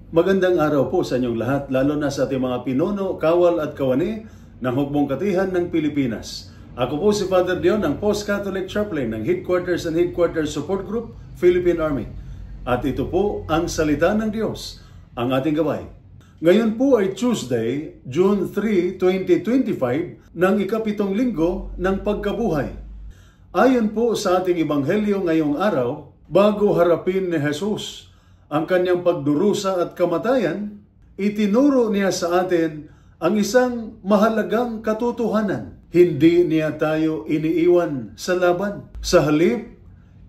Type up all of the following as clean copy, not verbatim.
Magandang araw po sa inyong lahat, lalo na sa ating mga pinuno, kawal at kawani ng Hukbong Katihan ng Pilipinas. Ako po si Father Dion ng Post-Catholic Chaplain ng Headquarters and Headquarters Support Group, Philippine Army. At ito po ang Salita ng Diyos, ang ating gabay. Ngayon po ay Tuesday, June 3, 2025, ng ikapitong linggo ng pagkabuhay. Ayon po sa ating Ebanghelyo ngayong araw, bago harapin ni Jesus ang kanyang pagdurusa at kamatayan, itinuro niya sa atin ang isang mahalagang katotohanan. Hindi niya tayo iniiwan sa laban. Sa halip,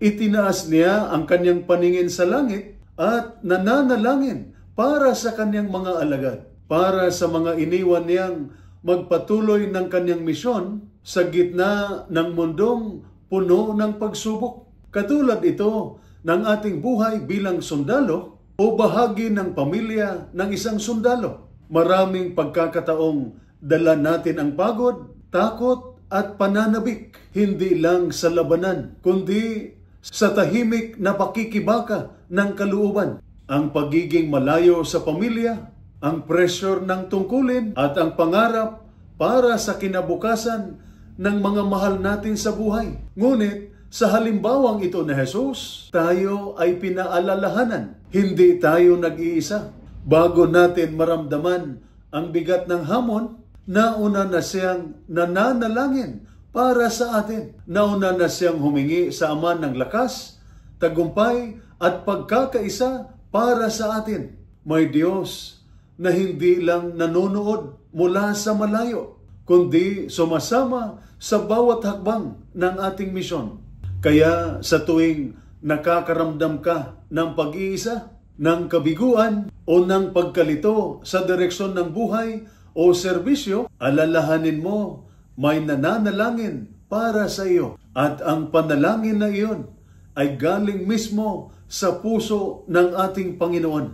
itinaas niya ang kanyang paningin sa langit at nananalangin para sa kanyang mga alagad, para sa mga iniwan niyang magpatuloy ng kanyang misyon sa gitna ng mundong puno ng pagsubok. Katulad ito ng ating buhay bilang sundalo o bahagi ng pamilya ng isang sundalo. Maraming pagkakataong dala natin ang pagod, takot at pananabik, hindi lang sa labanan, kundi sa tahimik na pakikibaka ng kalooban. Ang pagiging malayo sa pamilya, ang pressure ng tungkulin at ang pangarap para sa kinabukasan ng mga mahal natin sa buhay. Ngunit, sa halimbawang ito na Jesus, tayo ay pinaalalahanan. Hindi tayo nag-iisa. Bago natin maramdaman ang bigat ng hamon, nauna na siyang nananalangin para sa atin. Nauna na siyang humingi sa Ama ng lakas, tagumpay at pagkakaisa para sa atin. May Diyos na hindi lang nanonood mula sa malayo, kundi sumasama sa bawat hakbang ng ating misyon. Kaya sa tuwing nakakaramdam ka ng pag-iisa, ng kabiguan o ng pagkalito sa direksyon ng buhay o serbisyo, alalahanin mo may nananalangin para sa iyo. At ang panalangin na iyon ay galing mismo sa puso ng ating Panginoon.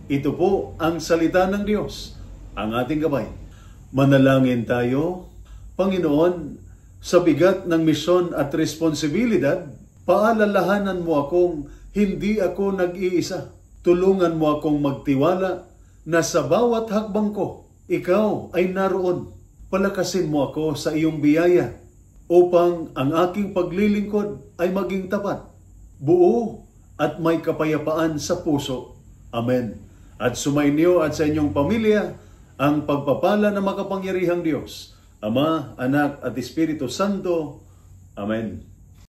Ito po ang salita ng Diyos, ang ating gabay. Manalangin tayo. Panginoon, sa bigat ng misyon at responsibilidad, paalalahanan mo akong hindi ako nag-iisa. Tulungan mo akong magtiwala na sa bawat hakbang ko, ikaw ay naroon. Palakasin mo ako sa iyong biyaya upang ang aking paglilingkod ay maging tapat, buo at may kapayapaan sa puso. Amen. At sumainyo at sa inyong pamilya ang pagpapala ng makapangyarihang Diyos, Ama, Anak at Espiritu Santo. Amen.